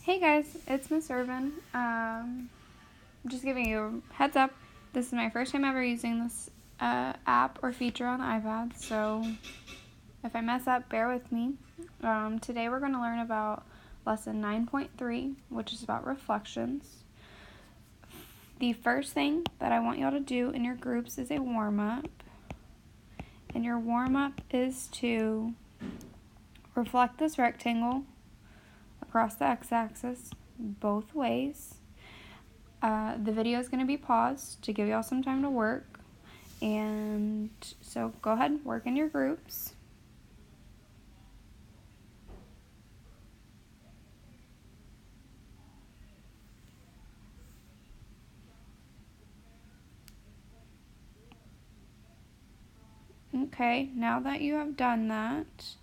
Hey guys, it's Miss Irvin. Just giving you a heads up. This is my first time ever using this app or feature on the iPad, so if I mess up, bear with me. Today we're going to learn about lesson 9.3, which is about reflections. The first thing that I want y'all to do in your groups is a warm-up. And your warm-up is to reflect this rectangle across the x-axis both ways. The video is going to be paused to give y'all some time to work, and so go ahead and work in your groups. Okay, now that you have done that,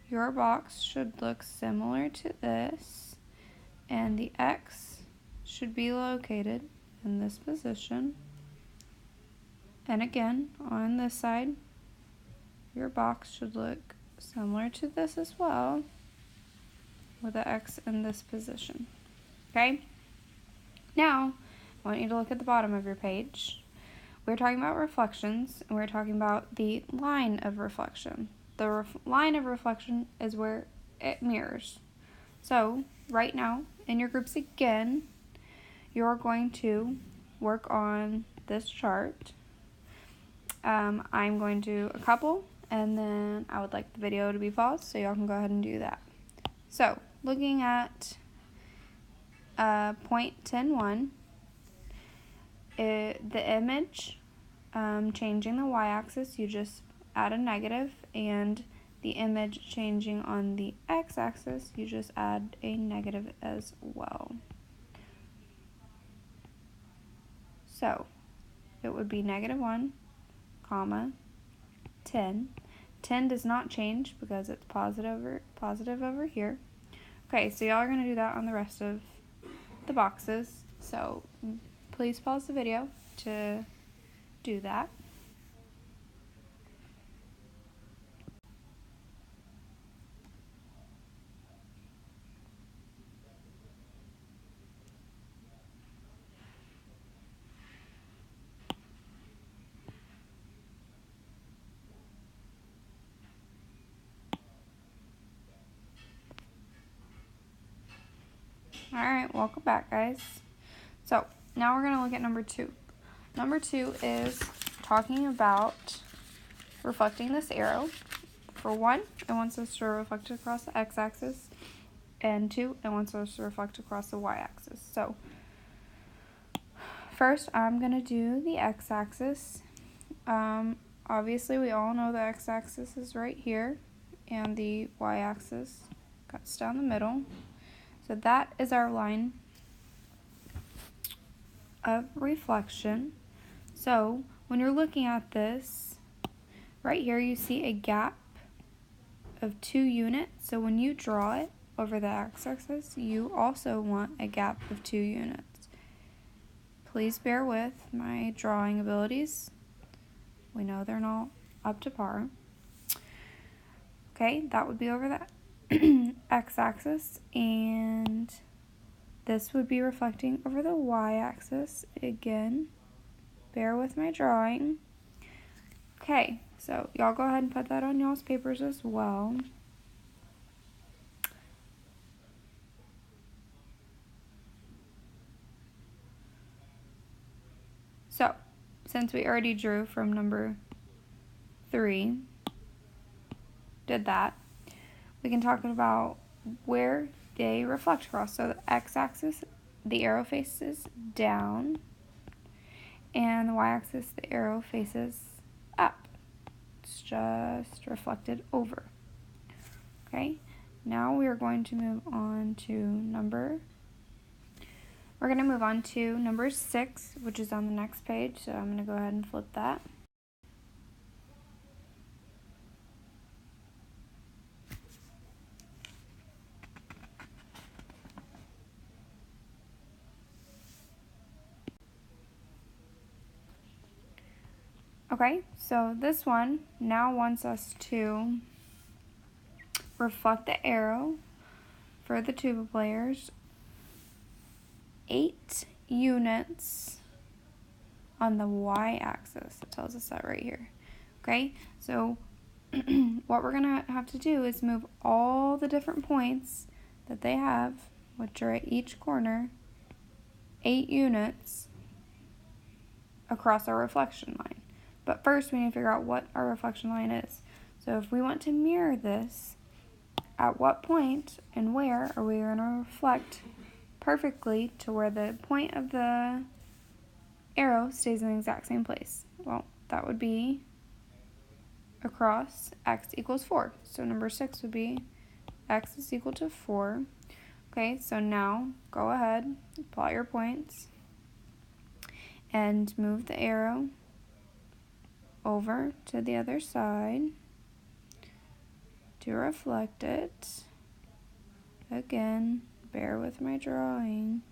your box should look similar to this, and the X should be located in this position. And again, on this side, your box should look similar to this as well, with the X in this position. Okay? Now, I want you to look at the bottom of your page. We're talking about reflections, and we're talking about the line of reflection. The line of reflection is where it mirrors. So, right now, in your groups again, you're going to work on this chart. I'm going to do a couple, and then I would like the video to be paused, so y'all can go ahead and do that. So, looking at point 10.1, the image, changing the y-axis, you just add a negative, and the image changing on the x-axis, you just add a negative as well. So, it would be -1, comma, 10. 10 does not change because it's positive over here. Okay, so y'all are going to do that on the rest of the boxes. So please pause the video to do that. Alright, welcome back, guys. So, now we're going to look at number 2. Number 2 is talking about reflecting this arrow. For 1, it wants us to reflect across the x-axis, and 2, it wants us to reflect across the y-axis. So, first, I'm going to do the x-axis. Obviously, we all know the x-axis is right here, and the y-axis cuts down the middle. So that is our line of reflection. So when you're looking at this, right here you see a gap of 2 units. So when you draw it over the x-axis, you also want a gap of 2 units. Please bear with my drawing abilities. We know they're not up to par. Okay, that would be over that x-axis, and this would be reflecting over the y-axis. Again, bear with my drawing. Okay, so y'all go ahead and put that on y'all's papers as well. So, since we already drew from number 3, did that, we can talk about where they reflect across. So the x-axis, the arrow faces down, and the y-axis, the arrow faces up. It's just reflected over. Okay, now we are going to move on to number 6, which is on the next page. So I'm going to go ahead and flip that. Okay, so this one now wants us to reflect the arrow for the tuba players, 8 units on the y-axis. It tells us that right here. Okay, so what we're gonna have to do is move all the different points that they have, which are at each corner, 8 units across our reflection line. But first we need to figure out what our reflection line is. So if we want to mirror this, at what point and where are we going to reflect perfectly to where the point of the arrow stays in the exact same place? Well, that would be across x equals 4. So number 6 would be x is equal to 4. Okay, so now go ahead, plot your points, and move the arrow over to the other side to reflect it. Again, bear with my drawing.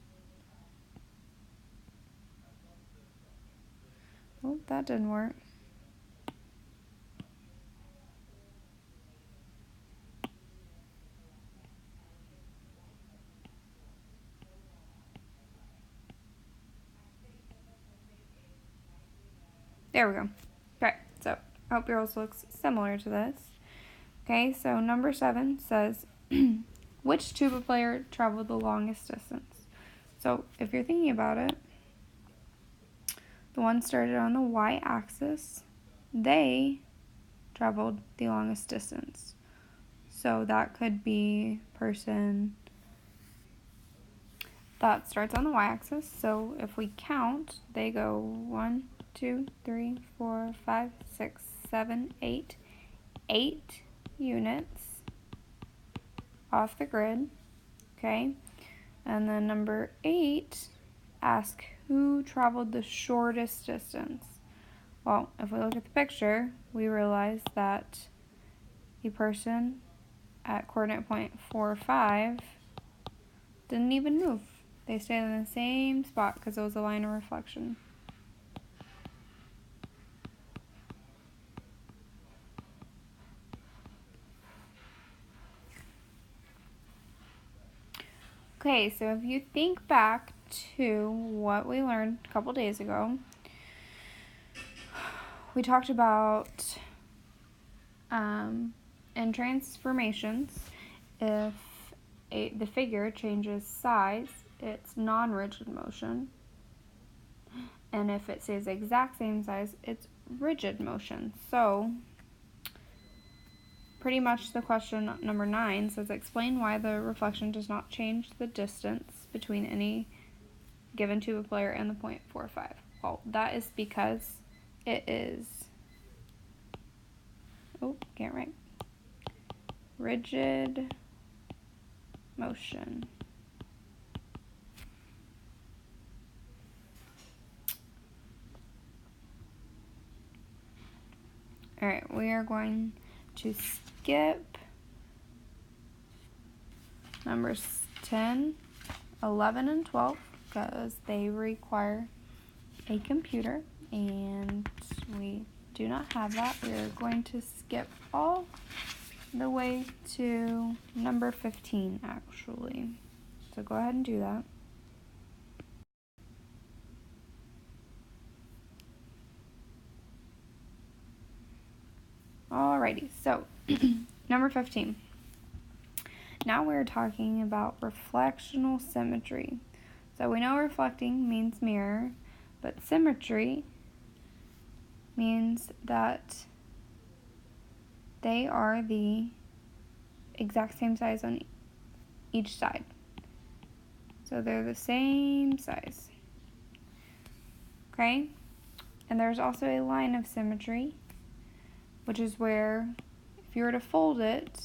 Oh, that didn't work. There we go. Okay, so I hope yours looks similar to this. Okay, so number 7 says, which tuba player traveled the longest distance? So if you're thinking about it, the one started on the y-axis, they traveled the longest distance. So that could be person that starts on the y-axis. So if we count, they go 1, 2, 3, 4, 5, 6, 7, 8. 8 units off the grid. Okay, and then number 8, ask who traveled the shortest distance. Well, if we look at the picture, we realize that the person at coordinate point 4, 5 didn't even move. They stayed in the same spot because it was a line of reflection. Okay, so if you think back to what we learned a couple days ago, we talked about in transformations, if the figure changes size, it's non-rigid motion. And if it stays the exact same size, it's rigid motion. So pretty much the question number 9 says, explain why the reflection does not change the distance between any given tuba player and the point 4, 5. Well, that is because it is, can't write, rigid motion. Alright, we are going to skip numbers 10, 11, and 12 because they require a computer and we do not have that. We are going to skip all the way to number 15 actually. So go ahead and do that. Alrighty, so number 15. Now we're talking about reflectional symmetry. So we know reflecting means mirror, but symmetry means that they are the exact same size on each side. So they're the same size. Okay? And there's also a line of symmetry, which is where if you were to fold it,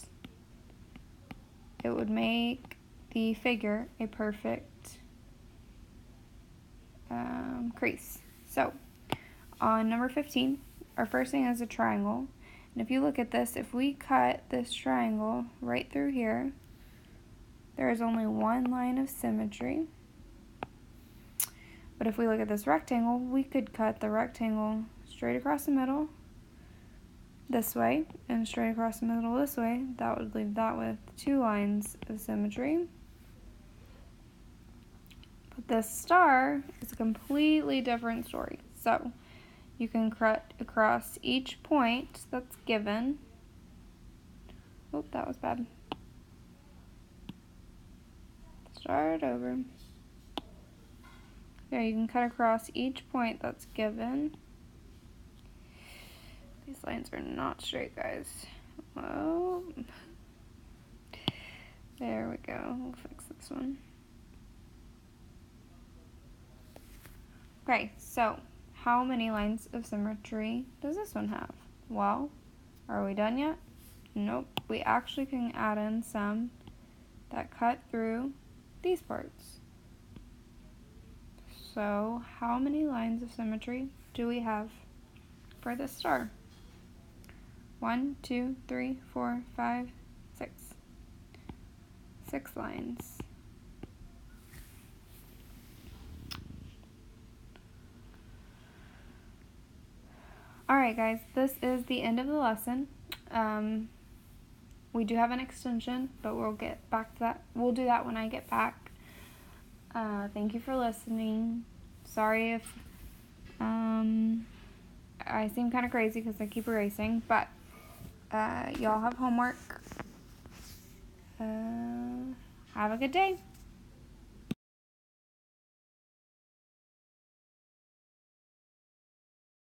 it would make the figure a perfect crease. So on number 15, our first thing is a triangle. And if you look at this, if we cut this triangle right through here, there is only one line of symmetry. But if we look at this rectangle, we could cut the rectangle straight across the middle, this way and straight across the middle this way, that would leave that with 2 lines of symmetry. But this star is a completely different story. So you can cut across each point that's given. Oh, that was bad. Start over. There, you can cut across each point that's given. These lines are not straight, guys. Whoa. There we go. We'll fix this one. Okay, so how many lines of symmetry does this one have? Well, are we done yet? Nope. We actually can add in some that cut through these parts. So how many lines of symmetry do we have for this star? 1, 2, 3, 4, 5, 6. 6 lines. Alright guys, this is the end of the lesson. We do have an extension, but we'll get back to that. We'll do that when I get back. Thank you for listening. Sorry if I seem kind of crazy because I keep erasing, but y'all have homework. Have a good day.